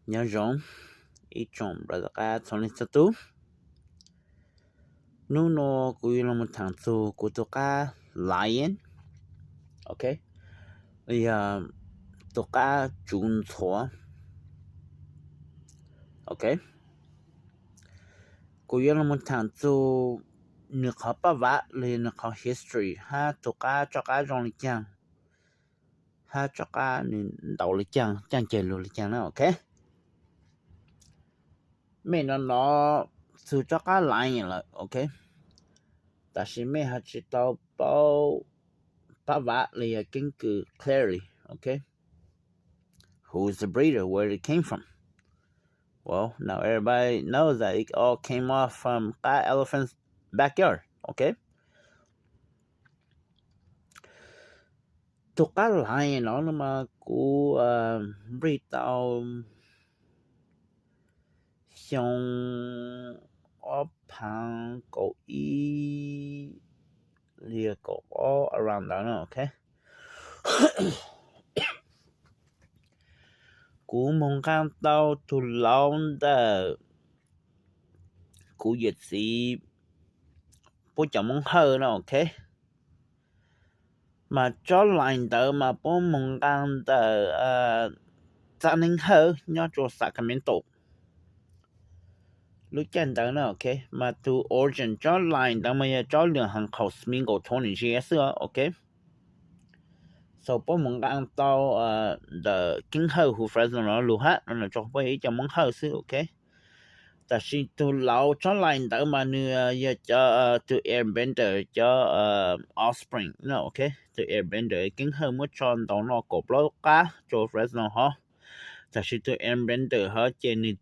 nhớ rong ít chọn bà cả thằng này tu nu nó cũng là một thằng tu của tôi cả lion ok bây giờ tôi cả chun thua ok cũng là một thằng tu nước họ bà vạ lên nước họ history ha tôi cả cho cả rong lịch chang ha cho cả đầu lịch chang chang chơi luôn lịch chang đó ok mình nó tu cho cả lion là ok ta chỉ mấy hạt chỉ tao bao bà vạ là kinh cứ clearly ok who is the breeder, where it came from. Well, now everybody knows that it all came off from that elephant's backyard. Okay, tục cá lại nó mà cú breed tao xong ở旁狗一猎狗 all around that. Okay, cú mong看到土老的cú也是不怎么喝了。Okay. Mà cho lại đỡ mà bố mong đang đỡ gia đình hơn nhớ cho Sacramento lúc chân đỡ nữa ok mà tu origin cho lại đỡ mà cho lượng hàng khẩu smingo thôn này chia sẻ ok so bố mong đang tao đỡ kinh hơn hụt Fresno nó lưu hát nó cho bố ấy cho mong hơn xíu ok ta chỉ tu lâu cho lại đỡ mà nữa giờ cho tu airbender cho offspring nó ok tu airbender kinh hơn mới cho nó cột lót cá cho Fresno ha ta chỉ tu airbender ha trên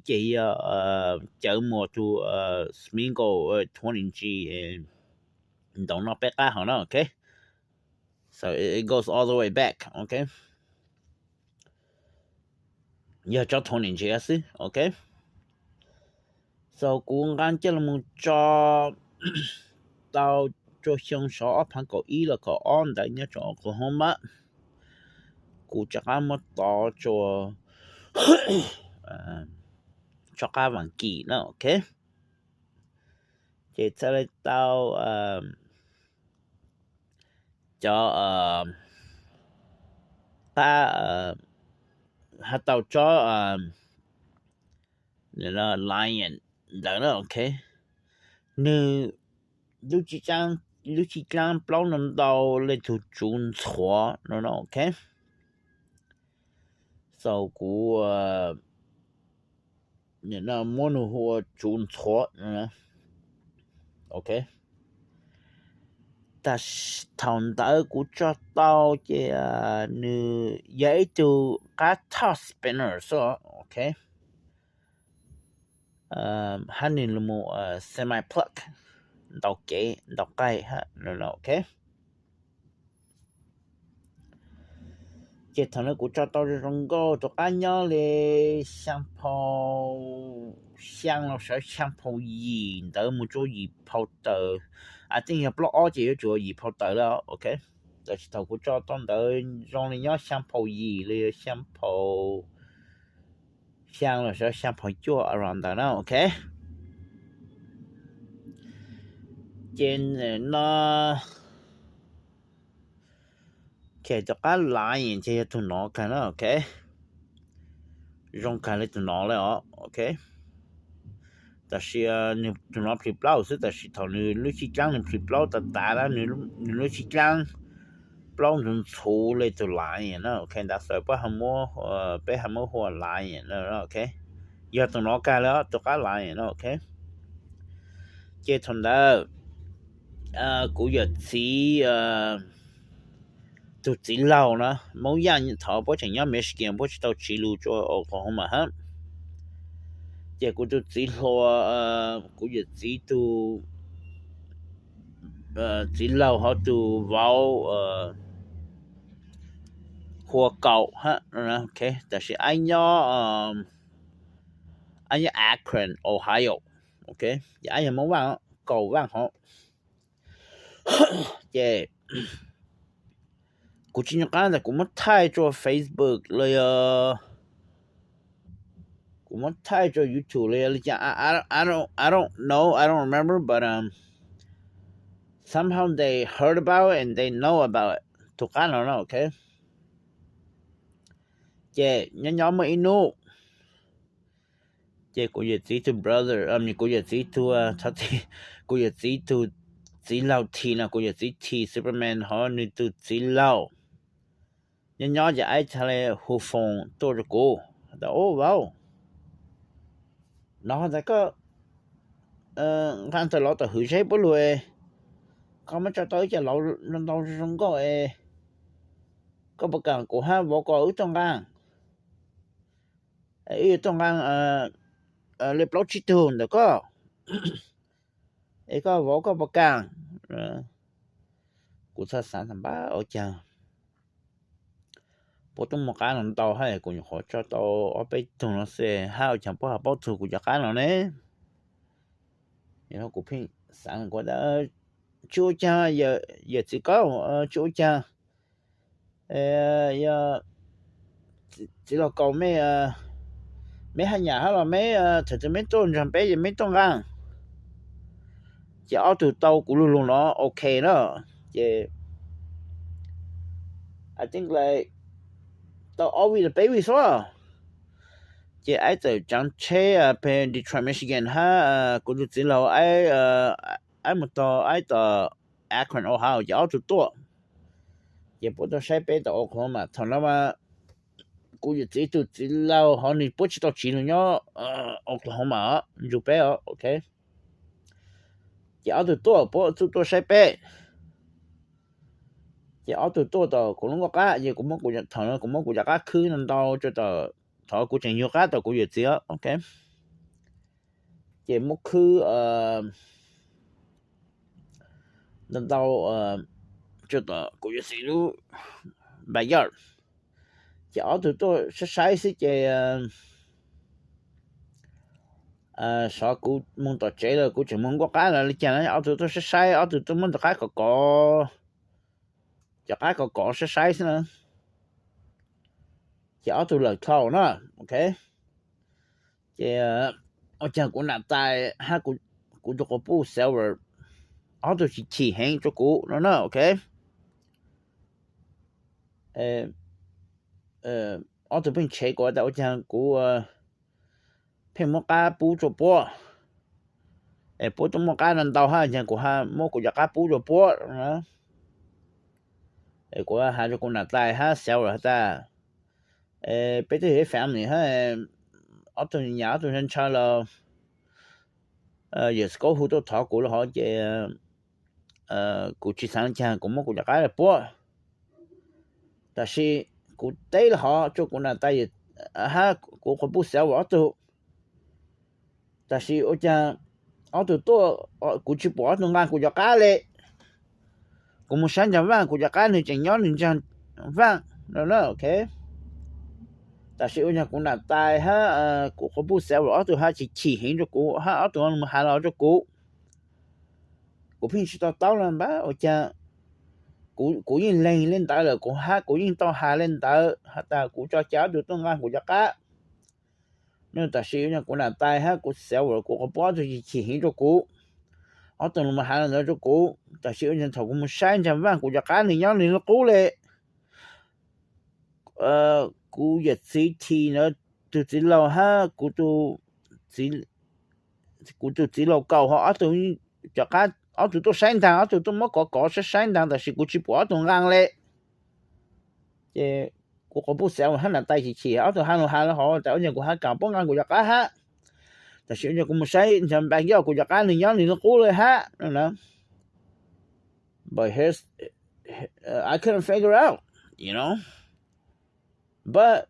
chỉ chở mùa tu smingo 20G don't nó bé cá hả nó ok so it goes all the way back ok giờ cho 20G xí ok so cũng gan chơi là một cho tao cho xong số ở旁狗一了狗 on 的那种 Oklahoma กูจะ干么到做cho cá vàng kỳ nữa ok thì sau đây tao cho ta hát tao cho là lion đó nữa ok nếu lúc chỉ trang bao năm đầu lên thủ chun chua nó ok so cú là muốn hồ chun chua nữa ok ta thằng đó cú cho tao chứ nữ giấy tu cá toss spinner so ok hắn nên là một semi plug đọc cây ha nó ok chứ thằng nó cũng cho tao trong go cho cá nhau le shampoo香了是 shampoo gì đỡ một chỗ gì powder I think là block all chỉ chỗ gì powder đó ok tại tao cũng cho tao đỡ trong này nhớ shampoo gì le shampoo 香了是 shampoo 做 around đó ok trên nó kể cho cá lại nhìn chơi tụi nó cái đó ok rong cái lấy tụi nóเลยok ta chỉ tụi nó flip bao chứ ta chỉ thằng này lúc chỉ trang này flip bao ta ta là này lúc chỉ trang bao nên thu lấy tụi lại nó ok đã sợ bé hàm mua hoa lại nó ok giờ tụi nó cái đó tụi cá lại nó ok chơi thằng đó cũng giờ chỉ tụi chỉ lâu nữa mỗi dạng thọ bố chẳng nhớ Michigan bố chỉ tao chỉ lưu cho Oklahoma ha giờ cũng tụi chỉ lo cũng giờ chỉ tụi chỉ lâu họ tụi vào hoa cầu ha ok但是anh nhớ Akron Ohio ok giờ anh muốn vào cầu vàng họ giờ cũng chỉ nhớ cái là cũng mất thay cho Facebook rồi cũng mất thay cho YouTubeเลยI don't know, I don't remember, but somehow they heard about it and they know about it. Thuộc anh nó okay. Chè nhóm mà inu. Chè cô giờ tí to brother, cô giờ tí to thật thì cô giờ tí to tí lao thì là cô giờ tí Superman họ như to tí lao. Nhóm giờ ai thale hồ phong tôi cho cô. Đó wow. Nó đã có khán giả lo tờ hữu chế bố lùi không có cho tới cho lâu lần đầu không có bất cả của hai vợ có ở trong gang ở trong gang lập lót chi thường được có ấy có vợ có bất cả của sa sản thằng bá ở chờ bố tung một cái lần đầu hay của họ cho tao ở bên trong nó sẽ hai chẳng bao bao thu của cái nào nè nó cũng pin sản của đã chú cha giờ chỉ có chú cha giờ chỉ là cầu mấy hai nhà hay là mấy thật mấy tôn làm bé gì mấy tôn gang chỉ ở từ tàu của luôn nó ok đó chỉ I think like tàu always the baby so chỉ ai từ chẳng chế bên Detroit Michigan ha cũng được chỉ là ai một tàu ai từ Akron Ohio chỉ ở từ to chỉ bắt đầu sai bé từ Oklahoma thằng nó mà cũng được chỉ là họ nên bắt đầu chỉ nó Oklahoma giúp bé ok chỉ ở từ to bắt đầu sai bé chỉ ở từ to tờ cũng có cá gì cũng mất của thằng nó cũng mất của cá khứ nên đâu cho tờ thọ của chuyện nhiều cá tờ của gì đó ok chỉ mất khứ nên đâu cho tờ của gì đó bây giờ chỉ ở từ to sẽ sai sẽ chỉ sao cũng muốn tờ chế là cũng chỉ muốn có cá là chẳng ở từ to sẽ sai ở từ to muốn tờ cá có cho cái có sẽ size nữa chỉ ở từ lời thầu nữa ok thì ở trong của nạp tài ha của cho có bu server ở từ chỉ hàng cho cụ nó nữa ok ở từ bên chế của ở trong của thêm một cái bu cho bố bố trong một cái lần đầu ha trong của ha một của cái bu cho bố nữa của hai cho con nạp tài ha server ta bây giờ phạm này ha ở từ nhà từ nhân cha là giờ có hữu tôi thọ của họ về của chỉ sáng chàng cũng một của cái là bố但是của đây là họ cho của là tay ha của có bút xéo ở từ 但是我讲ở từ tôi của chỉ bỏ trong ngang của cái này của một sáng chẳng vang của cái này chẳng nhớ nên chẳng vang nó ok 但是我讲讲那带哈个不少了，都还是起行着过，哈都我们还老着过，我平时到了吧，我讲古人练到了，古哈古人到下练到，哈但古叫教就东岸古叫家，那但是我讲那带哈古少了，个包就是起行着过，我都我们还老着过，但是我讲头我们山上湾古叫家你养你了过嘞，cú giờ thì nó từ chỉ lâu ha cú từ chỉ lâu cầu họ từ cho cá ở từ tôi sáng tháng ở từ tôi mới có sẽ sáng tháng但是cú chỉ bỏ trong ngang lệ chứ cú có bút xéo hắn là tay chỉ ở từ hai họ tại ở nhà của hai cào bóng ngang của cá ha但是nhà của một sáng chẳng bạn giao của cá thì nhớ thì nó cúเลยha nó but here's I couldn't figure out you know but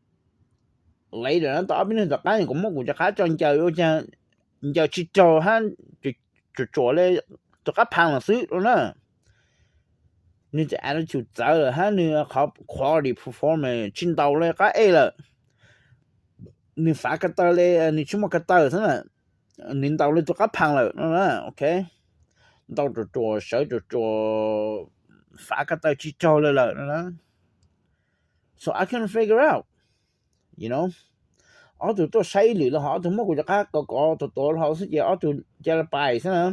later nó tỏ bên đó cái cũng một của cá cho chơi ở cha giờ chỉ cho hắn cho lên cho cá phang là xứ rồi nè nên cái attitude giờ là hắn nên học quality performance trên đầu lên cái ấy là nên phá cái tờ lên nên chúng cái tờ thế này nên đầu lên cho cá phang là nó nè ok đầu cho sợ cho phá cái tờ chỉ cho lên là nó so I can't figure out you know ở tụi tôi say lì là họ tụi mất của cá có tụi tôi họ sẽ giờ ở tụi giờ là bài sao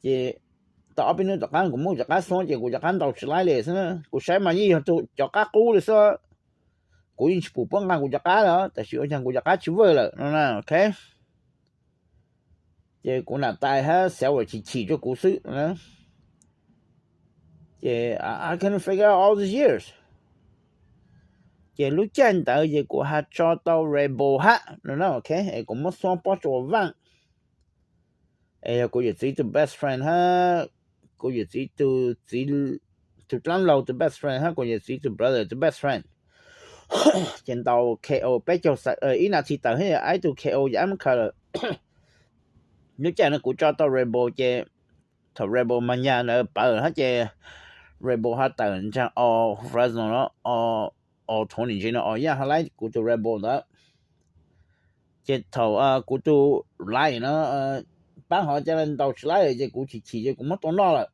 chị tao bên đó cá cũng mua cá xong chị của cá tàu chỉ lại liền sao của say mà như tụi cho cá cũ rồi sao của những phụ băng ngang của cá đó tại sự chẳng của cá chịu vơi rồi nó nè ok chị cũng là tài ha xéo rồi chỉ cho cú sự nữa chị I can't figure out all these years chị lúc chân tới chị của ha cho tao rebel ha nó ok cũng mất xong bao nhiêu vàng cô chỉ the best friend ha cô chỉ từ lắm lâu the best friend ha cô chỉ the brother the best friend trên tàu KO bé cho ý là chỉ tới hay ai từ KO dám khờ nếu chẳng nó cũng cho tao rebel chứ thằng rebel mà nhà nó bảo hết chứ rebel hết tận chẳng Fresno nó Tony Jin nó ya lại của tụi rebel đó chứ thầu của tụi lại nó bán họ cho nên tàu lại chứ cũng chỉ cũng mất tốn đó là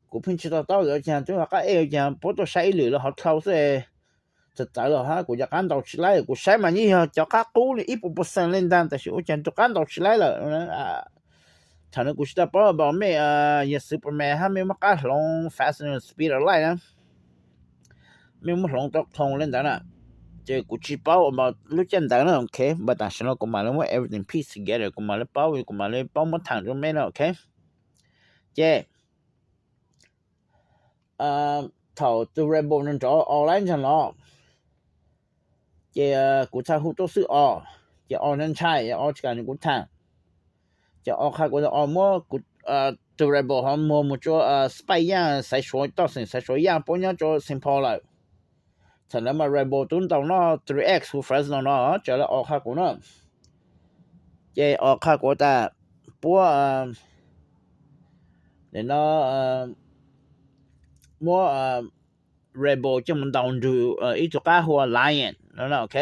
cũng pinch tao rồi chẳng tôi cái eo chẳng bố tôi say lửa là họ thâu sẽ thực tại là ha của nhà cán tàu lại của say mà như cho các cú thì ít một phần lên đan tại sự chẳng tôi cán tàu lại là thằng nó cũng sẽ bảo mẹ nhà Superman ha mẹ mắc cái long fast and speed lại nè mẹ mất long tóc thông lên đó nè chứ cũng chỉ bảo mà lúc chân đó nó ok but tại sao nó cũng mà nó everything piece together cũng mà nó bảo mất thằng cho mẹ nó ok chứ thầu từ rebel nên cho online chẳng lo chứ cũng thay hút tốt sự chứ nên chạy chỉ cần cũng thằng chứ khác của mua cũng từ rebel họ mua một chỗ spy ya sai số đó sai số ya bao nhiêu cho simple lại thành ra mà rebel tuân tàu nó 3x của Fresno nó cho là khác của nó chứ khác của ta bữa để nó mua rebel cho mình đầu từ ít chỗ cá hoa lion nó là ok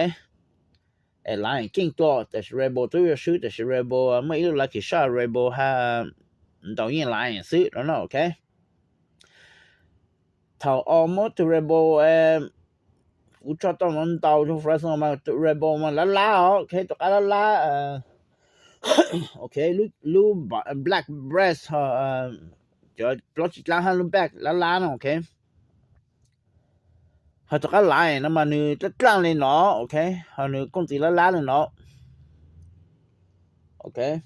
lion king toแต่ rebel 都有输但是 rebel 没有 lucky shot rebel 哈导演 lion 输nó là ok thầu almost rebel cũng cho tao mình tàu cho Fresno mà rebel mà lá ok tao cá lá ok lu black breast cho plot lá hắn back lá nó ok họ tao cá lại nó mà nữ tất lang lên nó ok họ nữ công ty lá lên nó ok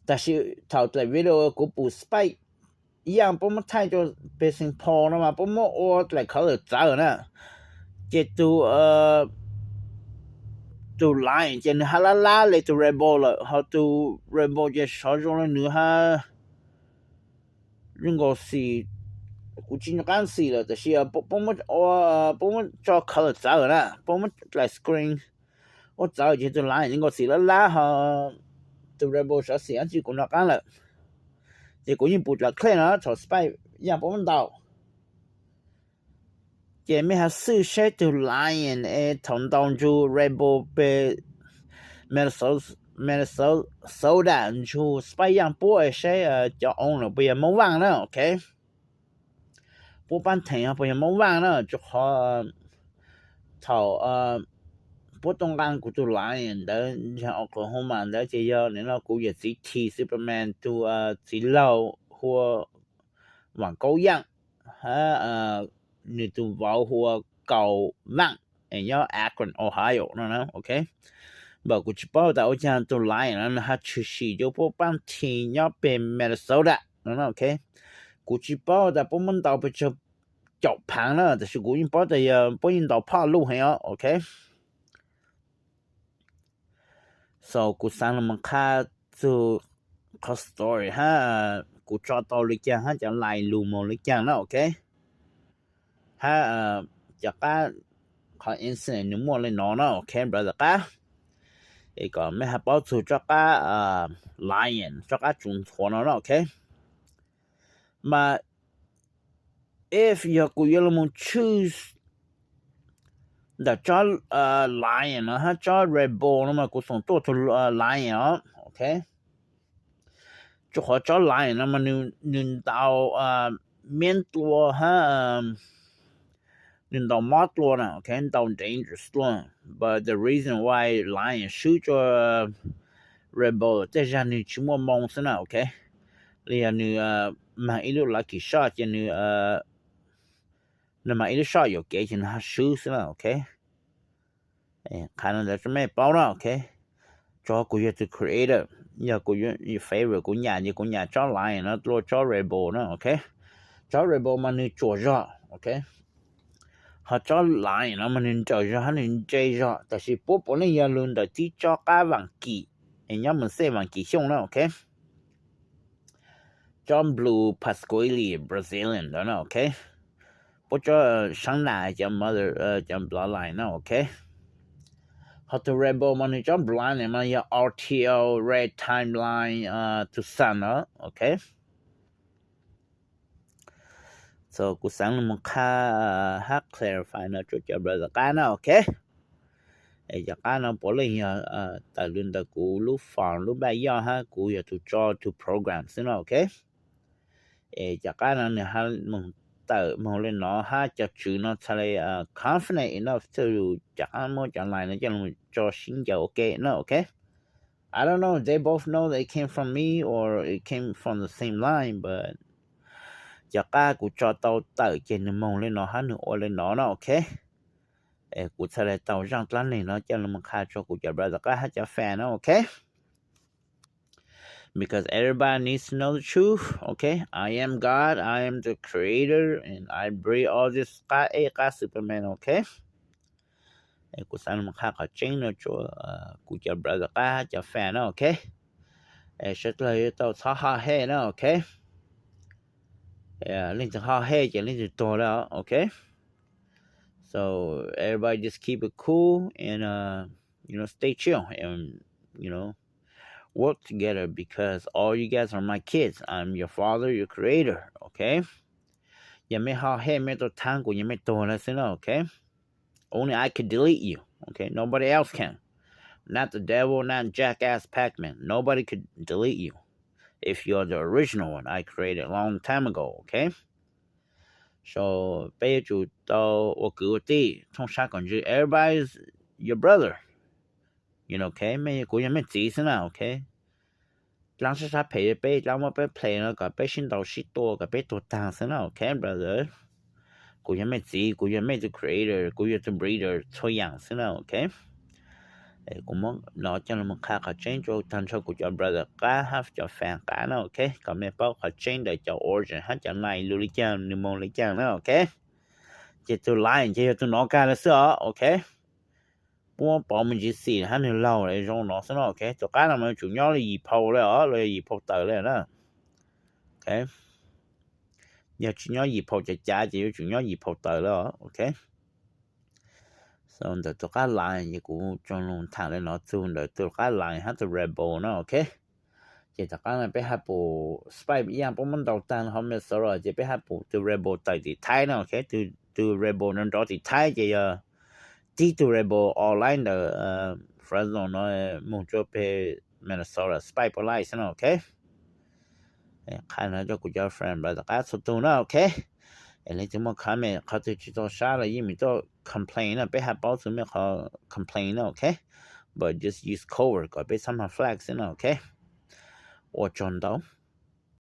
แต่是头在 video 嗰部 spy 一樣幫乜睇咗變成破啦嘛幫乜我嚟考慮走呢即到到 line 即係哈啦啦嚟到 rebel 啦họ到 rebel 即係少咗啦女哈應該是估計緊事啦但是幫乜我幫乜做考慮走啦幫乜嚟 screen 我走即到 line 應該是啦啦哈từ rebel sở sĩ chỉ cũng nó cán là thì cũng như bụt là clear nó cho spy nhà bốn tàu chỉ mấy hạt sư sẽ từ lion thằng tàu chu rebel be Minnesota chu spy yang bố sẽ cho ông là bây giờ mong vàng đó ok bố ban thành bây giờ mong vàng đó cho họ thầu bố tông gan của tôi lion đó cho Oklahoma đó chỉ do nên nó cũng chỉ T Superman tu chỉ lâu hoặc hoàng cố yang ha như tu vào hoặc cầu vang ở nhau Akron Ohio nó ok bảo của chỉ bảo đạo cho tôi lion nó ha chỉ cho bố ban thì nhau bên Minnesota nó ok của chỉ bảo đạo bố mình đạo bị chọc phẳng đó thì của những bảo thì bố những đạo phá lũ hay ok so cú sang làm khá từ có story ha cú cho tao lịch trang ha chẳng lại lù một lịch trang đó ok ha chắc cả có incident nếu mua lên nó ok brother cả cái còn mấy hạt bảo thủ cho cả lion cho cả chúng thua nó ok mà if you could you choose the cho lion ha cho rebel nó mà cũng sống tốt lion ok cho họ cho lion nó mà nên tạo miễn tua ha nên tàu mót luôn nè, ok, tàu dangerous luôn. But the reason why lion shoot cho rebel, thế ra như chúng mua mong thế nào, ok, liền như mà ít lúc lucky shot, cho như mà ít shot有给钱他 shoot thế nào, ok, khả năng là chúng mày bảo đó, ok, cho cô yêu to creator, giờ cô yêu favorite của nhà cho lion nó lo cho rebel nữa, ok, cho rebel mà như chỗ rõ, ok. Họ cho lại nó mà nên chơi cho hắn nên chơi cho, tại vì bố bố này giờ luôn đã chỉ cho cá vàng kỳ, anh nhớ mình xem vàng kỳ xong đó, ok. John Blue Pasquale Brazilian đó, ok. Bố cho sáng nay cho mother cho bloodline đó, ok. Họ to rebel mà nên cho bloodline này mà giờ RTO red timeline to sun đó, ok. So cú sáng một ha clarify nó cho brother cá nó, ok. Giờ cá nó bỏ lên tại luôn tại cú lúc farm lúc bây giờ ha cú giờ to draw to program xin ok. Giờ cá nó này ha mình tự mình lên nó ha cho chữ nó thay confident enough to giờ một giờ lại nó cho xin giờ ok nó ok. I don't know, they both know they came from me or it came from the same line, but giờ cá cú cho tao tự trên mình lên nó ha nữa lên nó ok. Cụ thể tàu răng lăn này nó cho nó khai cho cụ cho brother các hát cho fan nó, okay? Because everybody needs to know the truth, okay? I am God, I am the creator, and I bring all this ka Superman, okay? Cụ thể nó khai có chính nó cho cụ cho brother các hát cho fan nó, okay? Sẽ là tàu thọ ha he nó, okay? Lên từ ha he cho lên từ to đó, okay? So everybody just keep it cool and stay chill and work together because all you guys are my kids. I'm your father, your creator, okay? You may have hey me to tango, you may to listen, okay? Only I could delete you, okay? Nobody else can. Not the devil, not jackass Pac-Man. Nobody could delete you if you're the original one I created a long time ago, okay? So, everybody's your brother. Okay? Okay? Lăng sẽ phải bé lăng mà bé play nó cả bé sinh đầu sĩ to cả bé tổ tăng thế nào, okay, brother? Cũng như mấy gì, cũng như mấy the creator, cũng như the breeder, thôi yang thế nào, okay? Cũng muốn nói cho nó một khác họ change cho thành cho của cho brother cá have cho fan cá nó, okay? Còn mấy bao họ change để cho origin hết cho này lưu lý chang, lưu mong lý chang nó, okay? Chỉ tôi line, chỉ tôi nói cả là sao, okay? Bố bỏ mình chỉ xì hắn thì lâu rồi trong nó sẽ nó ok cho cái nào mà chủ nhỏ là gì phô đấy ở rồi gì phô tờ đấy đó ok giờ chủ nhỏ gì phô chả chỉ chủ nhỏ gì phô tờ đó ok xong rồi tôi cái lại gì cũng trong luôn thằng đấy nó tuôn rồi tôi cái lại hắn tôi rebel nó ok chỉ tất cả là bé hấp bộ spy bị giang bố mình đầu tiên hôm nay sau rồi chỉ bé hấp bộ tôi rebel tại thì thái nó ok tôi rebel nên đó thì thái chỉ Rebel online the Fresno no Montrope Minnesota spy police no okay khana cho của your friend brother cá số tu nó okay lấy chúng mình commentเขาจะchỉ cho sao là gì mình cho complain là bé hạt báo chúng mình họ complain okay but just use cover có bé some flags no okay or John Doe